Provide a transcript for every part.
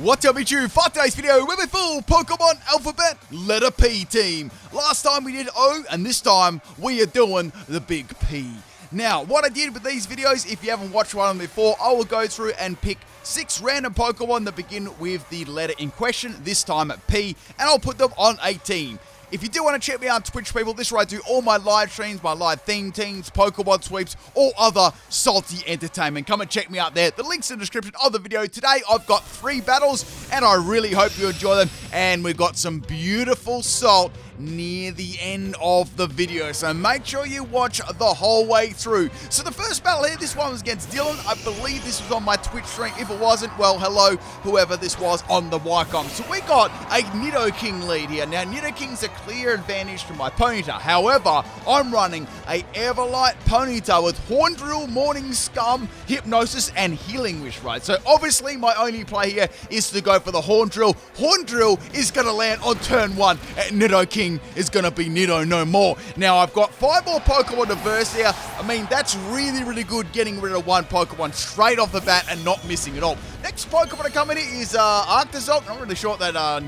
What's up, Pikachu? For today's video, we're with full Pokemon alphabet letter P team. Last time we did O, and this time we are doing the big P. Now, what I did with these videos, if you haven't watched one of them before, I will go through and pick 6 random Pokemon that begin with the letter in question, this time at P, and I'll put them on a team. If you do want to check me out on Twitch, people, this is where I do all my live streams, my live theme teams, Pokemon sweeps, all other salty entertainment. Come and check me out there. The link's in the description of the video. Today, I've got 3 battles, and I really hope you enjoy them. And we've got some beautiful salt near the end of the video, so make sure you watch the whole way through. So the first battle here, this one was against Dylan. I believe this was on my Twitch stream. If it wasn't, well, hello, whoever this was on the Wycombe. So we got a Nidoking lead here. Now, Nidoking's a clear advantage to my Ponyta. However, I'm running a Everlight Ponyta with Horn Drill, Morning Scum, Hypnosis, and Healing Wish, right? So obviously, my only play here is to go for the Horn Drill. Horn Drill is going to land on turn 1, and Nidoking is going to be Nido no more. Now, I've got 5 more Pokemon to verse here. I mean, that's really, really good getting rid of one Pokemon straight off the bat and not missing it all. Next Pokemon to come in here is Arctozolt. I'm not really sure what that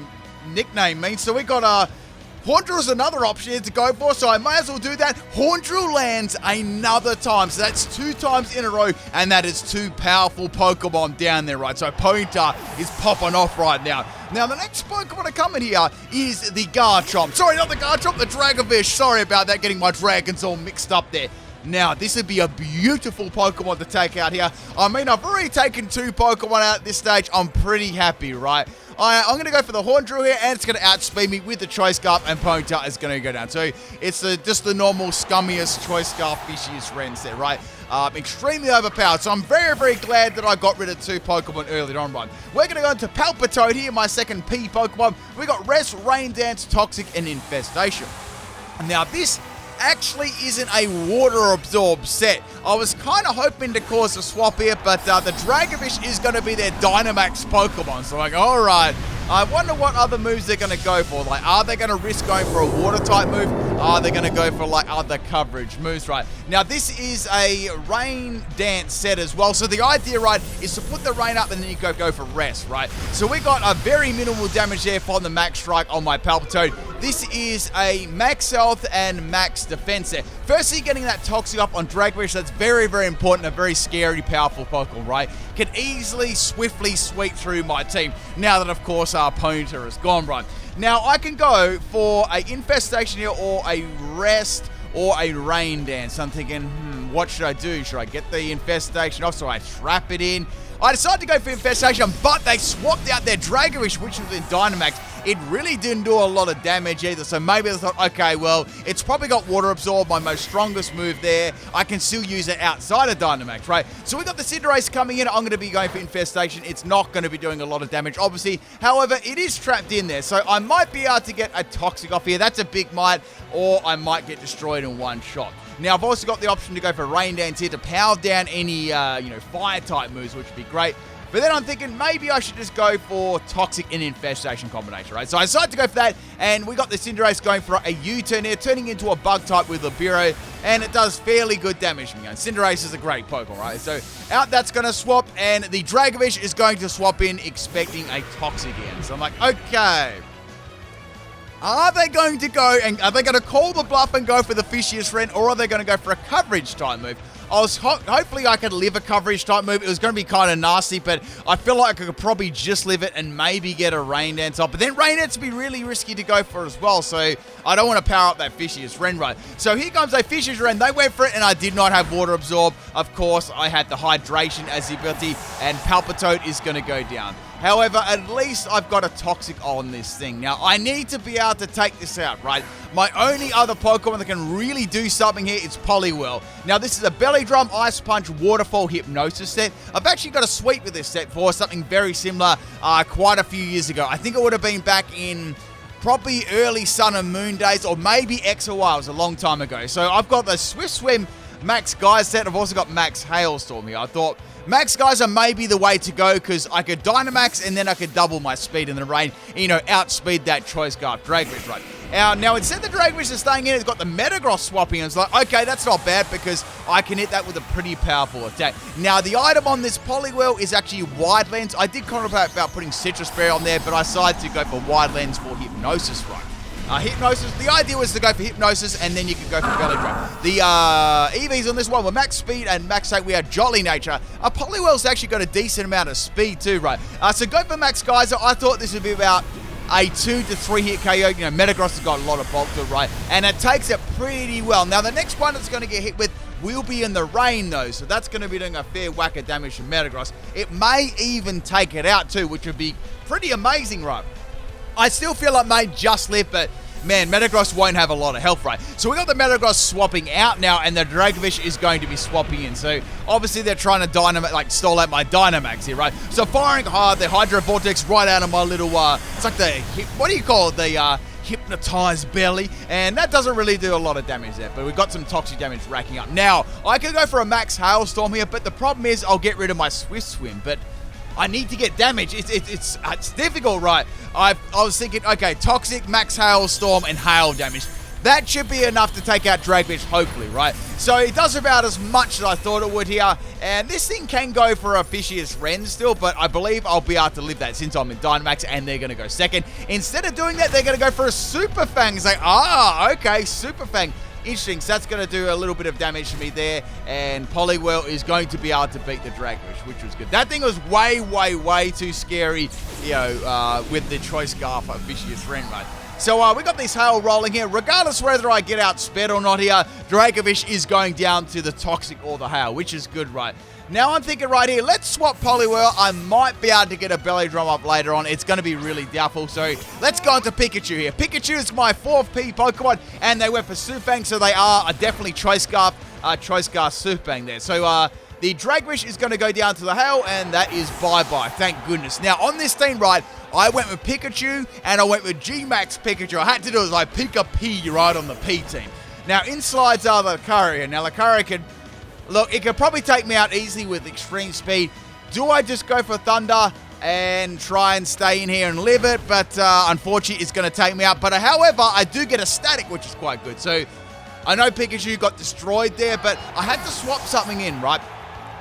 nickname means. So we got Horndrill is another option here to go for, so I may as well do that. Horndrill lands another time, so that's 2 times in a row, and that is 2 powerful Pokemon down there, right? So Ponyta is popping off right now. Now, the next Pokemon to come in here is the Garchomp. Sorry, not the Garchomp, the Dragovish. Sorry about that, getting my dragons all mixed up there. Now, this would be a beautiful Pokemon to take out here. I mean, I've already taken 2 Pokemon out at this stage. I'm pretty happy, right? I'm going to go for the Horndrill here, and it's going to outspeed me with the Choice Scarf, and Ponyta is going to go down. So it's just the normal scummiest Choice Scarf, fishiest Rens there, right? Extremely overpowered. So I'm very, very glad that I got rid of 2 Pokemon earlier on, right? We're going to go into Palpitoad here, my second P Pokemon. We got Rest, Rain Dance, Toxic, and Infestation. Now, this actually isn't a water absorb set. I was kind of hoping to cause a swap here, but the Dragovish is going to be their Dynamax Pokemon. So I'm like, all right, I wonder what other moves they're going to go for. Like, are they going to risk going for a water type move? Are they going to go for like other coverage moves, right? Now, this is a Rain Dance set as well. So the idea, right, is to put the rain up and then you go for rest, right? So we got a very minimal damage there from the Max Strike on my Palpitoad. This is a max health and max defense there. Firstly, getting that Toxic up on Dragovish, that's very, very important. A very scary, powerful Pokemon, right? Can easily, swiftly sweep through my team. Now that, of course, our Ponyta is gone, right? Now, I can go for a Infestation here or a Rest or a Rain Dance. I'm thinking, what should I do? Should I get the Infestation off so I trap it in? I decided to go for Infestation, but they swapped out their Dragovish, which was in Dynamax. It really didn't do a lot of damage either, so maybe I thought, okay, well, it's probably got Water Absorb, my most strongest move there. I can still use it outside of Dynamax, right? So we got the Cinderace coming in. I'm going to be going for Infestation. It's not going to be doing a lot of damage, obviously. However, it is trapped in there, so I might be able to get a Toxic off here. That's a big might, or I might get destroyed in one shot. Now, I've also got the option to go for Rain Dance here to power down any, fire-type moves, which would be great. But then I'm thinking maybe I should just go for Toxic and Infestation combination, right? So I decided to go for that, and we got the Cinderace going for a U-turn here, turning into a Bug-type with Libero, and it does fairly good damage. Cinderace is a great Pokemon, right? So out that's going to swap, and the Dragovish is going to swap in, expecting a Toxic in. So I'm like, okay. Are they going to go, and are they going to call the bluff and go for the fishiest Ren, or are they going to go for a coverage type move? Hopefully I could live a coverage type move. It was going to be kind of nasty, but I feel like I could probably just live it and maybe get a Rain Dance off. But then Rain Dance would be really risky to go for as well, so I don't want to power up that fishiest Ren, right? So here comes a fishiest Ren. They went for it, and I did not have Water Absorb. Of course, I had the Hydration as the ability, and Palpitoad is going to go down. However, at least I've got a Toxic on this thing. Now, I need to be able to take this out, right? My only other Pokemon that can really do something here is Poliwhirl. Now, this is a Belly Drum, Ice Punch, Waterfall, Hypnosis set. I've actually got a sweep with this set for something very similar quite a few years ago. I think it would have been back in probably early Sun and Moon days, or maybe X or Y. It was a long time ago. So I've got the Swift Swim Max Guys set. I've also got Max Hailstorm here. I thought Max Geyser may be the way to go because I could Dynamax and then I could double my speed in the rain, outspeed that Choice Scarf Dragovish, right? Now instead the Dragovish is staying in, it's got the Metagross swapping, and it's like, okay, that's not bad because I can hit that with a pretty powerful attack. Now, the item on this Poliwhirl is actually Wide Lens. I did contemplate about putting Citrus Berry on there, but I decided to go for Wide Lens for Hypnosis, right? Hypnosis, the idea was to go for Hypnosis, and then you can go for Belly Drum. The EVs on this one were Max Speed and Max 8. We had Jolly Nature. Poliwhirl's actually got a decent amount of speed too, right? So go for Max Geyser. I thought this would be about a 2 to 3 hit KO. You know, Metagross has got a lot of bulk to it, right? And it takes it pretty well. Now, the next one it's going to get hit with will be in the rain, though. So that's going to be doing a fair whack of damage to Metagross. It may even take it out, too, which would be pretty amazing, right? I still feel like may just live, but man, Metagross won't have a lot of health, right? So we got the Metagross swapping out now, and the Dragovish is going to be swapping in. So obviously they're trying to stall out my Dynamax here, right? So firing hard, the Hydro Vortex right out of my little, it's like the, what do you call it? The hypnotized belly, and that doesn't really do a lot of damage there, but we've got some toxic damage racking up. Now, I could go for a Max Hailstorm here, but the problem is I'll get rid of my Swift Swim, but I need to get damage. It's difficult, right? I was thinking, okay, Toxic, Max Hailstorm, and Hail damage. That should be enough to take out Dragovish, hopefully, right? So it does about as much as I thought it would here. And this thing can go for a Fishious Wren still, but I believe I'll be able to live that since I'm in Dynamax and they're going to go second. Instead of doing that, they're going to go for a Super Fang. It's like, okay, Super Fang. Interesting, so that's going to do a little bit of damage to me there, and Poliwhirl is going to be able to beat the Dragovish, which was good. That thing was way, way, way too scary, you know, with the Choice Scarf of Vicious Wren, right? So we got this Hail rolling here. Regardless whether I get outsped or not here, Dragovish is going down to the Toxic or the Hail, which is good, right? Now I'm thinking right here, let's swap Poliwhirl. I might be able to get a Belly Drum up later on. It's going to be really doubtful. So let's go into Pikachu here. Pikachu is my 4th P Pokemon, and they went for Supang, so they are definitely Choice Scarf Supang there. So the Dragovish is going to go down to the Hail, and that is bye-bye. Thank goodness. Now on this team, right, I went with Pikachu, and I went with G-Max Pikachu. I had to do it like pick a P right on the P team. Now in slides are Lucario. Now Lucario can... Look, it could probably take me out easily with extreme speed. Do I just go for Thunder and try and stay in here and live it? But unfortunately, it's going to take me out. But however, I do get a Static, which is quite good. So I know Pikachu got destroyed there, but I had to swap something in, right?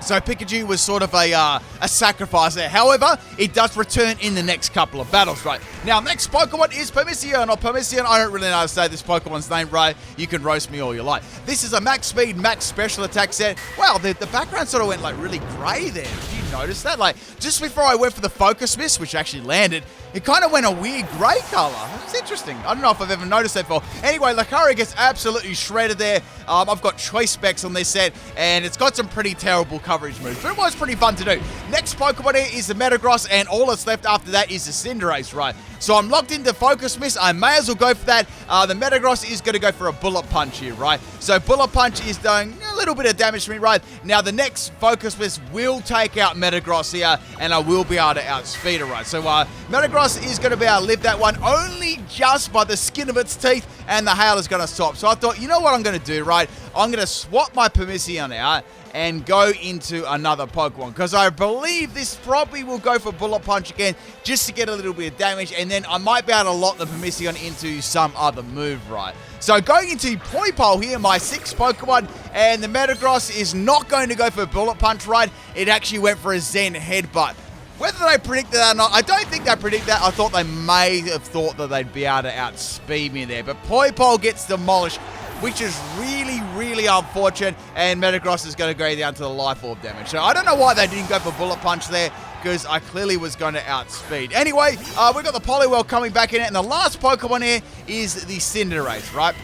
So Pikachu was sort of a sacrifice there. However, it does return in the next couple of battles, right? Now, next Pokemon is Permission, or Permission. I don't really know how to say this Pokemon's name right. You can roast me all you like. This is a Max Speed, Max Special Attack set. Wow, the background sort of went like really grey there. Did you notice that? Like, just before I went for the Focus Mist, which actually landed, it kind of went a weird grey colour. It's interesting. I don't know if I've ever noticed that before. Anyway, Lucario gets absolutely shredded there. I've got Choice Specs on this set, and it's got some pretty terrible coverage moves, but it was pretty fun to do. Next Pokemon here is the Metagross, and all that's left after that is the Cinderace, right? So I'm locked into Focus Mist. I may as well go for that. The Metagross is going to go for a Bullet Punch here, right? So Bullet Punch is doing a little bit of damage to me, right? Now the next Focus Mist will take out Metagross here, and I will be able to outspeed it, right? So Metagross is going to be able to live that one only just by the skin of its teeth, and the Hail is going to stop. So I thought, you know what I'm going to do, right? I'm going to swap my Permission out and go into another Pokemon, because I believe this probably will go for Bullet Punch again just to get a little bit of damage, and then I might be able to lock the Permission into some other move, right? So going into Poipole here, my 6th Pokemon, and the Metagross is not going to go for Bullet Punch, right? It actually went for a Zen Headbutt. Whether they predicted that or not, I don't think they predicted that. I thought they may have thought that they'd be able to outspeed me there, but Poipole gets demolished, which is really, really unfortunate, and Metagross is going to go down to the Life Orb damage. So I don't know why they didn't go for Bullet Punch there, because I clearly was going to outspeed. Anyway, we've got the Poliwhirl coming back in it, and the last Pokemon here is the Cinderace, right?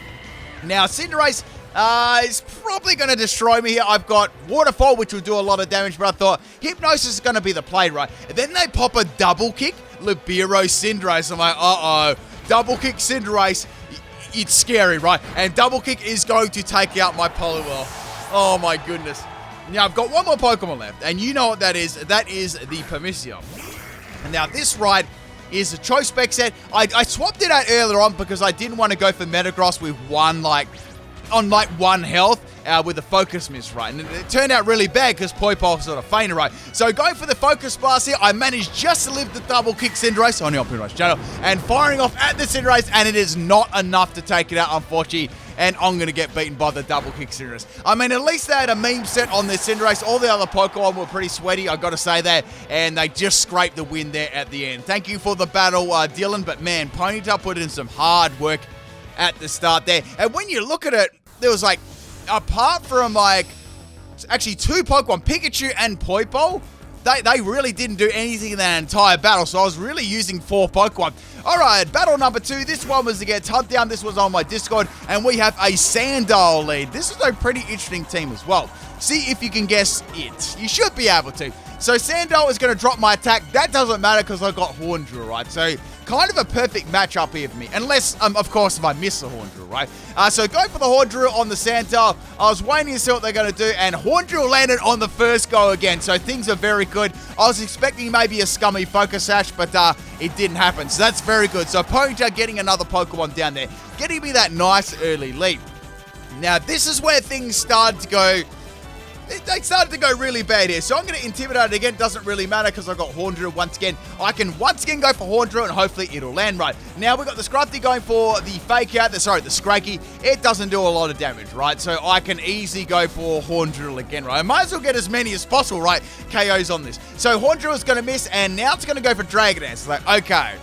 Now, Cinderace is probably going to destroy me here. I've got Waterfall, which will do a lot of damage, but I thought Hypnosis is going to be the play, right? And then they pop a Double Kick, Libero Cinderace. I'm like, uh-oh, Double Kick Cinderace. It's scary, right? And Double Kick is going to take out my Poliwhirl. Oh my goodness. Now I've got one more Pokemon left, and you know what that is. That is the Permission. And now this right is a Choice Spec set. I swapped it out earlier on because I didn't want to go for Metagross with one, like, on like 1 health with a focus miss, right? And it turned out really bad because Poipole sort of fainted, right? So going for the focus blast here, I managed just to live the double kick Cinderace on the Optimus channel and firing off at the Cinderace, and it is not enough to take it out, unfortunately. And I'm going to get beaten by the double kick Cinderace. I mean, at least they had a meme set on their Cinderace. All the other Pokemon were pretty sweaty, I've got to say that. And they just scraped the win there at the end. Thank you for the battle, Dylan. But man, Ponyta put in some hard work at the start there. And when you look at it, there was like, apart from like, actually 2 Pokemon, Pikachu and Poipole, they really didn't do anything in that entire battle, so I was really using 4 Pokemon. Alright, battle number 2. This one was against Hunt Down. This was on my Discord, and we have a Sandile lead. This is a pretty interesting team as well. See if you can guess it. You should be able to. So Sandile is going to drop my attack. That doesn't matter because I got Horndrill, right? So kind of a perfect matchup here for me. Unless, of course, if I miss the Horndrill, right? So go for the Horndrill on the Sandile. I was waiting to see what they're going to do, and Horndrill landed on the first go again. So things are very good. I was expecting maybe a scummy Focus Sash, but it didn't happen. So that's very good. So Ponyta getting another Pokemon down there, getting me that nice early lead. Now, this is where things started to go... They started to go really bad here. So I'm going to Intimidate it again. Doesn't really matter because I got Horndrill once again. I can once again go for Horndrill and hopefully it'll land right. Now we've got the Scruffy going for the Fake Out. The Scraggy. It doesn't do a lot of damage, right? So I can easily go for Horndrill again, right? I might as well get as many as possible, right? KOs on this. So Horndrill is going to miss, and now it's going to go for Dragon Dance. Like, okay,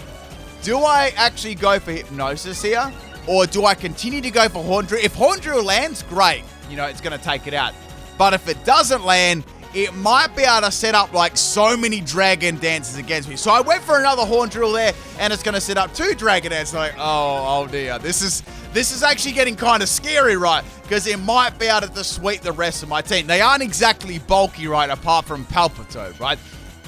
do I actually go for Hypnosis here? Or do I continue to go for Horndrill? If Horndrill lands, great. You know, it's going to take it out. But if it doesn't land, it might be able to set up like so many Dragon Dances against me. So I went for another Horndrill there, and it's going to set up 2 Dragon Dances. Like, oh dear. This is actually getting kind of scary, right? Because it might be able to sweep the rest of my team. They aren't exactly bulky, right, apart from Palpitoad, right?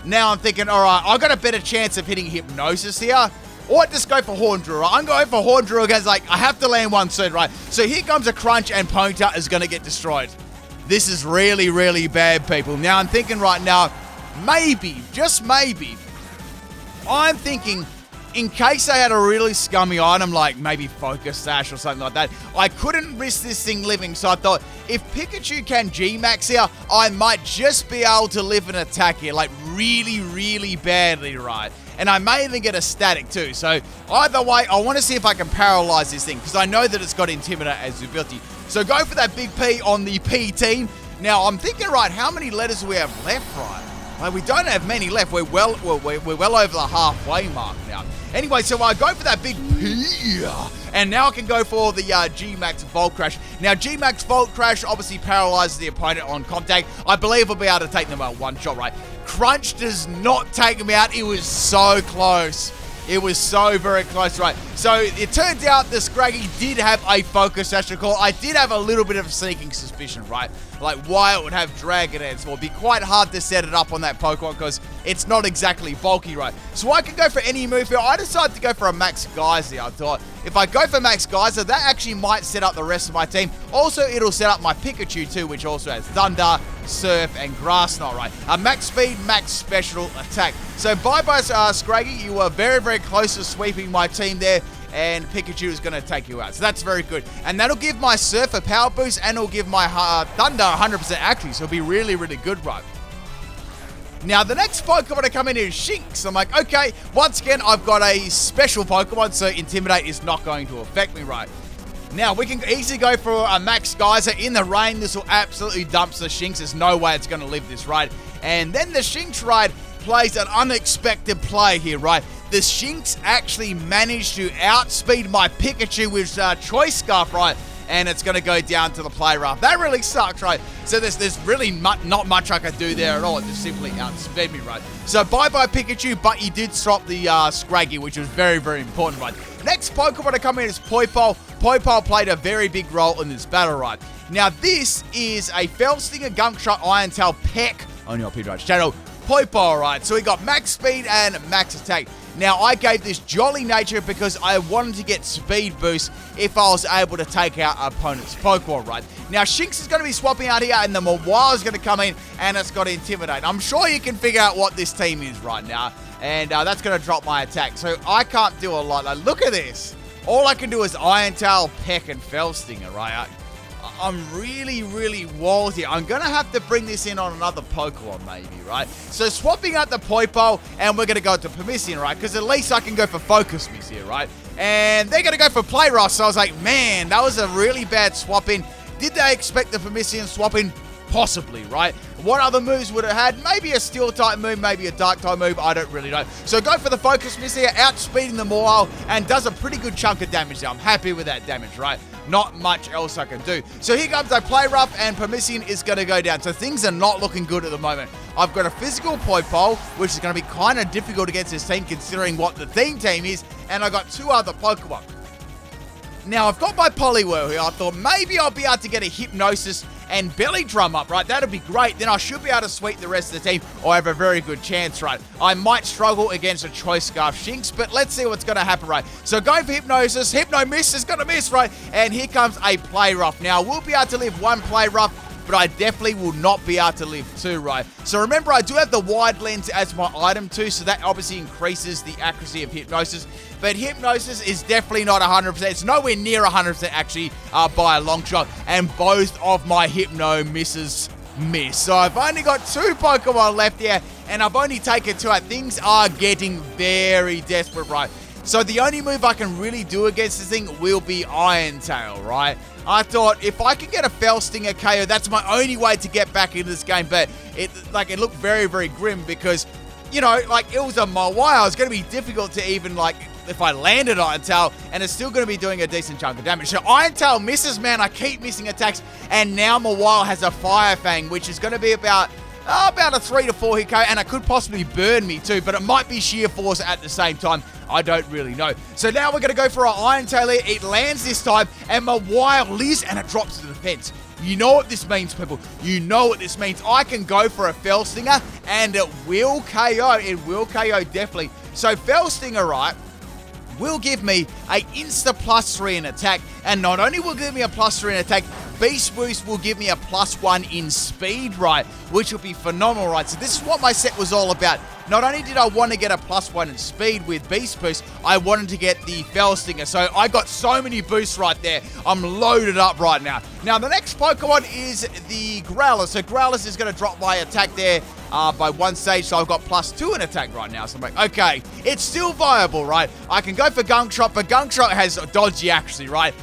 Now I'm thinking, all right, I've got a better chance of hitting Hypnosis here. Or just go for Horndrill, right? I'm going for Horndrill against, like, I have to land one soon, right? So here comes a Crunch, and Ponyta is going to get destroyed. This is really, really bad, people. Now, I'm thinking right now, maybe, just maybe, I'm thinking, in case I had a really scummy item, like maybe Focus Sash or something like that, I couldn't risk this thing living. So I thought, if Pikachu can G-Max here, I might just be able to live an attack here, like really, really badly, right? And I may even get a static too. So either way, I want to see if I can paralyze this thing, because I know that it's got Intimidate as ability. So go for that big P on the P team. Now, I'm thinking, right, how many letters do we have left, right? Like, we don't have many left. We're well over the halfway mark now. Anyway, so I go for that big P. And now I can go for the G-Max Volt Crash. Now, G-Max Volt Crash obviously paralyzes the opponent on contact. I believe we'll be able to take them out one shot, right? Crunch does not take him out. It was so close. It was so very close, right? So it turns out the Scraggy did have a Focus Sash recall. I did have a little bit of a sneaking suspicion, right? Like why it would have Dragon Dance. Well, it'd be quite hard to set it up on that Pokemon because it's not exactly bulky, right? So I can go for any move here. I decided to go for a Max Geyser. I thought if I go for Max Geyser, that actually might set up the rest of my team. Also, it'll set up my Pikachu too, which also has Thunder, Surf, and Grass Knot, right? Max Speed, Max Special Attack. So bye-bye, Scraggy. You were very, very close to sweeping my team there, and Pikachu is going to take you out. So that's very good. And that'll give my Surf a power boost, and it'll give my Thunder 100% accuracy. So it'll be really, really good, right? Now, the next Pokemon to come in is Shinx. I'm like, okay, once again, I've got a special Pokemon, so Intimidate is not going to affect me, right? Now, we can easily go for a Max Geyser. In the rain, this will absolutely dump the Shinx. There's no way it's going to live this ride. And then the Shinx ride plays an unexpected play here, right? The Shinx actually managed to outspeed my Pikachu with Choice Scarf, right? And it's going to go down to the play rough. That really sucks, right? So there's really not much I can do there at all. It just simply outsped me, right? So bye-bye Pikachu, but he did stop the Scraggy, which was very, very important, right? Next Pokemon to come in is Poipole. Poipole played a very big role in this battle, right? Now, this is a Fell Stinger, Gunk Shot, Iron Tail, Peck on your PIMPNITE channel. Poipole, right? So we got max speed and max attack. Now, I gave this Jolly Nature because I wanted to get speed boost if I was able to take out opponent's Pokemon, right? Now, Shinx is going to be swapping out here, and the Mawile is going to come in, and it's got to Intimidate. I'm sure you can figure out what this team is right now, and that's going to drop my attack. So I can't do a lot. Like, look at this. All I can do is Iron Tail, Peck, and Fell Stinger, right? I'm really, really wild here. I'm going to have to bring this in on another Pokemon maybe, right? So swapping out the Poipole, and we're going to go to Permission, right? Because at least I can go for Focus Miss here, right? And they're going to go for Play Rough. So I was like, man, that was a really bad swap in. Did they expect the Permission swap in? Possibly, right? What other moves would it have had? Maybe a Steel type move, maybe a Dark type move. I don't really know. So go for the Focus Miss here, outspeeding the Mawile, and does a pretty good chunk of damage there. I'm happy with that damage, right? Not much else I can do. So here comes a Play Rough, and Permission is going to go down. So things are not looking good at the moment. I've got a physical Poipole, which is going to be kind of difficult against this team considering what the team is, and I got 2 other Pokemon. Now, I've got my Poliwhirl here. I thought maybe I'll be able to get a Hypnosis and Belly Drum up, right? That'd be great. Then I should be able to sweep the rest of the team, or have a very good chance, right? I might struggle against a Choice Scarf Shinx, but let's see what's going to happen, right? So going for Hypnosis. Hypno Miss is going to miss, right? And here comes a Play Rough. Now, we'll be able to live 1 Play Rough, but I definitely will not be able to live 2, right? So remember, I do have the Wide Lens as my item too, so that obviously increases the accuracy of Hypnosis. But Hypnosis is definitely not 100%. It's nowhere near 100% actually by a long shot. And both of my Hypno misses miss. So I've only got 2 Pokemon left here, and I've only taken 2 out. Things are getting very desperate, right? So the only move I can really do against this thing will be Iron Tail, right? I thought if I can get a Fell Stinger KO, that's my only way to get back into this game. But it looked very, very grim because, you know, like it was a Mawile. It's going to be difficult to even if I landed Iron Tail, and it's still going to be doing a decent chunk of damage. So Iron Tail misses, man. I keep missing attacks, and now Mawile has a Fire Fang, which is going to be about a 3 to 4 hit KO, and it could possibly burn me too, but it might be sheer force at the same time. I don't really know. So now we're going to go for our Iron Tail here. It lands this time, and Mawile lives, and it drops to the defense. You know what this means, people. You know what this means. I can go for a Fell Stinger, and it will KO. It will KO, definitely. So Fell Stinger, right, will give me a insta +3 in attack, and not only will give me a +3 in attack, Beast Boost will give me a +1 in speed, right, which will be phenomenal, right? So this is what my set was all about. Not only did I want to get a +1 in speed with Beast Boost, I wanted to get the Fell Stinger. So I got so many boosts right there. I'm loaded up right now. Now, the next Pokemon is the Growlithe. So Growlithe is going to drop my attack there by 1 stage. So I've got +2 in attack right now. So I'm like, okay, it's still viable, right? I can go for Gunk Shot, but Gunk Shot has dodgy accuracy, right?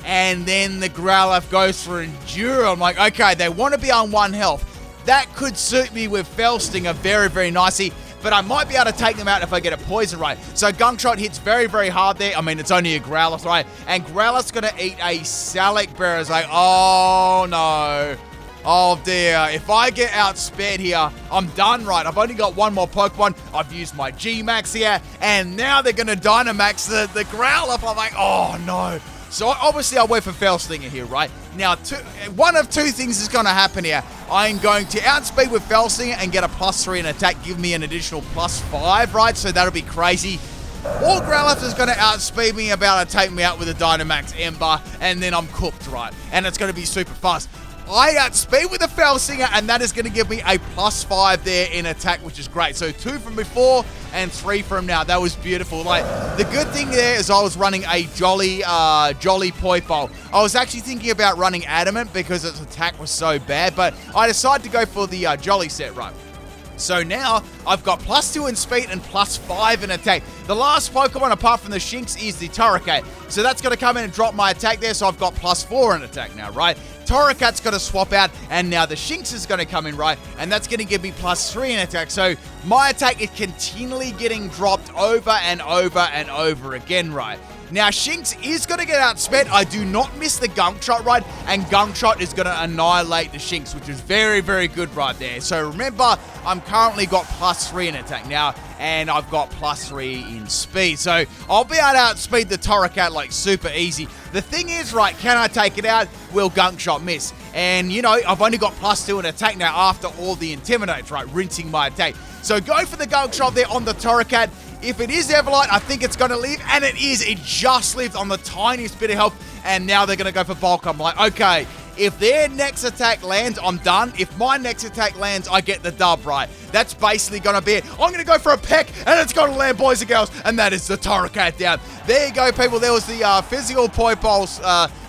And then the Growlithe goes for Endure. I'm like, okay, they want to be on 1 health. That could suit me with Fell Stinger very, very nicely, but I might be able to take them out if I get a poison right. So Gunk Shot hits very, very hard there. I mean, it's only a Growlithe, right? And Growlithe's going to eat a Salic Bear. It's like, oh no. Oh dear, if I get outspared here, I'm done, right? I've only got 1 more Pokemon. I've used my G-Max here, and now they're going to Dynamax the Growlithe. I'm like, oh no. So obviously I went for Fell Stinger here, right? Now, 1 of 2 things is going to happen here. I'm going to outspeed with Fell Stinger and get a +3 in attack, give me an additional +5, right? So that'll be crazy. Or Growlithe is going to outspeed me, about to take me out with a Dynamax Ember, and then I'm cooked, right? And it's going to be super fast. I outspeed with a Fell Stinger, and that is going to give me a +5 there in attack, which is great. So 2 from before and 3 from now. That was beautiful. Like, the good thing there is I was running a Jolly Poipole. I was actually thinking about running Adamant because its attack was so bad, but I decided to go for the Jolly set, right? So now I've got +2 in speed and +5 in attack. The last Pokemon apart from the Shinx is the Torracat. So that's going to come in and drop my attack there. So I've got +4 in attack now, right? Torracat's going to swap out, and now the Shinx is going to come in, right? And that's going to give me +3 in attack. So my attack is continually getting dropped over and over and over again, right? Now, Shinx is going to get outsped. I do not miss the Gunk Shot, right? And Gunk Shot is going to annihilate the Shinx, which is very, very good right there. So remember, I'm currently got +3 in attack now, and I've got +3 in speed. So I'll be able to outspeed the Torracat like super easy. The thing is, right, can I take it out? Will Gunk Shot miss? And, you know, I've only got +2 in attack now after all the Intimidates, right? Rinsing my attack. So go for the Gunk Shot there on the Torracat. If it is Everlight, I think it's going to live, and it is. It just lived on the tiniest bit of health, and now they're going to go for Bulk. I'm like, okay, If their next attack lands, I'm done. If my next attack lands, I get the dub, right? That's basically going to be it. I'm going to go for a peck, and it's going to land, boys and girls, and that is the Torracat down. There you go, people. There was the physical Poipole's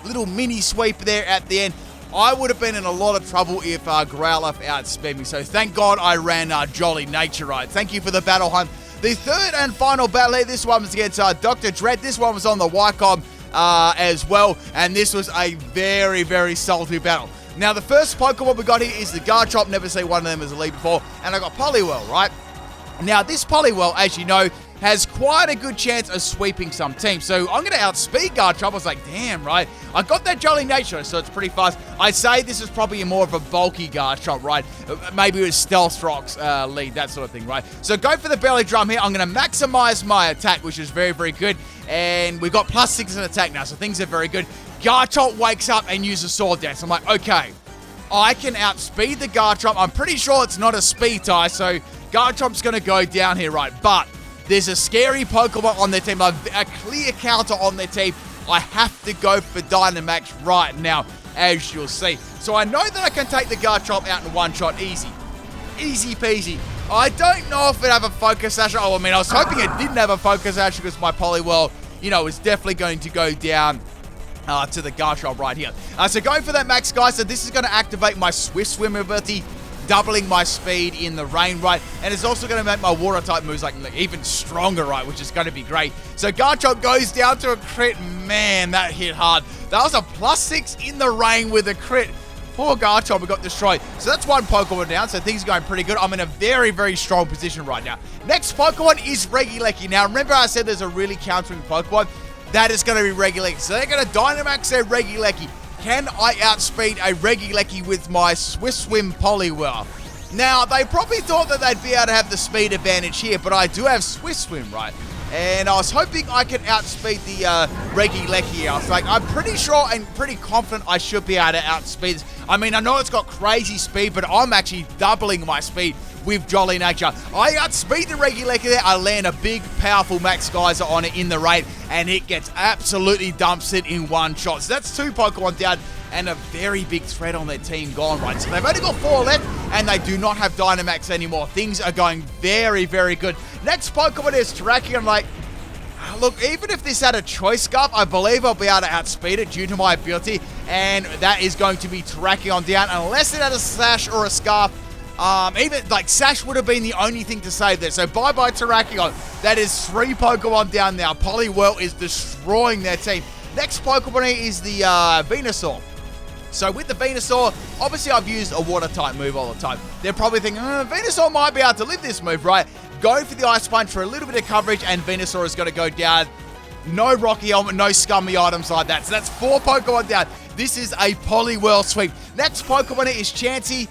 little mini sweep there at the end. I would have been in a lot of trouble if Growlithe outsped me, so thank God I ran Jolly Nature, right? Thank you for the battle hunt. The third and final battle here, this one was against Dr. Dread. This one was on the Wycombe as well, and this was a very, very salty battle. Now, the first Pokemon we got here is the Garchomp. Never seen one of them as a lead before, and I got Poliwhirl, right? Now, this Poliwhirl, as you know, has quite a good chance of sweeping some teams. So I'm going to outspeed Garchomp. I was like, damn, right? I got that Jolly Nature, so it's pretty fast. I'd say this is probably more of a bulky Garchomp, right? Maybe with Stealth Rock's lead, that sort of thing, right? So go for the belly drum here. I'm going to maximize my attack, which is very, very good. And we've got +6 in attack now, so things are very good. Garchomp wakes up and uses Sword Dance. I'm like, okay, I can outspeed the Garchomp. I'm pretty sure it's not a speed tie, so Garchomp's going to go down here, right? But there's a scary Pokemon on their team, a clear counter on their team. I have to go for Dynamax right now, as you'll see. So I know that I can take the Garchomp out in one shot easy. Easy peasy. I don't know if it have a Focus Sash. Oh, I mean, I was hoping it didn't have a Focus Sash because my Poliwhirl, you know, is definitely going to go down to the Garchomp right here. So going for that max, guys. So this is going to activate my Swift Swim ability, doubling my speed in the rain, right? And it's also going to make my water type moves like even stronger, right? Which is going to be great. So Garchomp goes down to a crit. Man, that hit hard. That was a +6 in the rain with a crit. Poor Garchomp, we got destroyed. So that's one Pokemon down, so things are going pretty good. I'm in a very, very strong position right now. Next Pokemon is Reggie Leckie. Now, remember I said there's a really countering Pokemon? That is going to be Reggie Leckie. So they're going to Dynamax their Reggie Leckie. Can I outspeed a Reggie Leckie with my Swift Swim Poliwhirl? Now, they probably thought that they'd be able to have the speed advantage here, but I do have Swift Swim, right? And I was hoping I could outspeed the Reggie Leckie. I was like, I'm pretty sure and pretty confident I should be able to outspeed this. I mean, I know it's got crazy speed, but I'm actually doubling my speed with Jolly Nature. I outspeed the Reggie Leckie there. I land a big, powerful Max Geyser on it in the rain, and it gets absolutely dumps it in one shot. So that's 2 Pokemon down and a very big threat on their team gone, right? So they've only got 4 left, and they do not have Dynamax anymore. Things are going very, very good. Next Pokemon is Terrakion. Like, look, even if this had a Choice Scarf, I believe I'll be able to outspeed it due to my ability, and that is going to be Terrakion down, unless it had a Sash or a Scarf. Even, like, Sash would have been the only thing to save there. So, bye-bye Terrakion. That is 3 Pokemon down now. Poliwhirl is destroying their team. Next Pokemon is the Venusaur. So, with the Venusaur, obviously I've used a Water-type move all the time. They're probably thinking, Venusaur might be able to live this move, right? Go for the Ice Punch for a little bit of coverage, and Venusaur is going to go down. No Rocky Helmet, no scummy items like that. So, that's 4 Pokemon down. This is a Poliwhirl sweep. Next Pokemon is Chansey.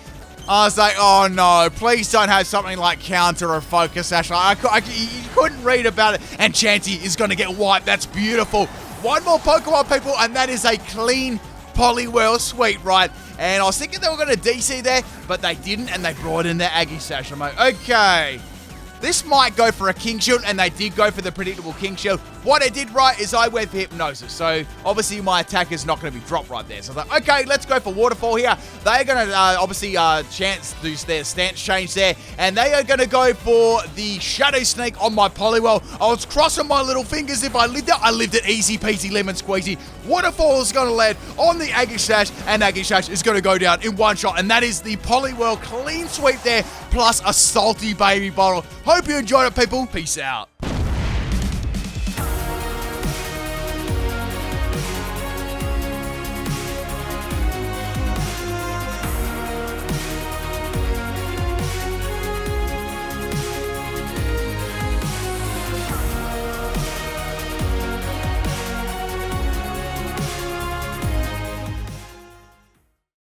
I was like, oh no, please don't have something like Counter or Focus Sash. You couldn't read about it. And Chansey is going to get wiped. That's beautiful. One more Pokemon, people, and that is a clean Poliwhirl sweep, right? And I was thinking they were going to DC there, but they didn't, and they brought in their Aggie Sash. I'm like, okay, this might go for a King Shield, and they did go for the predictable King Shield. What I did right is I went for Hypnosis, so obviously my attack is not going to be dropped right there. So I thought, okay, let's go for Waterfall here. They're going to obviously chance do their stance change there, and they are going to go for the Shadow Snake on my Poliwhirl. I was crossing my little fingers. If I lived it, I lived it easy peasy lemon squeezy. Waterfall is going to land on the Agishash, and Agishash is going to go down in one shot, and that is the Poliwhirl clean sweep there, plus a salty baby bottle. Hope you enjoyed it, people. Peace out.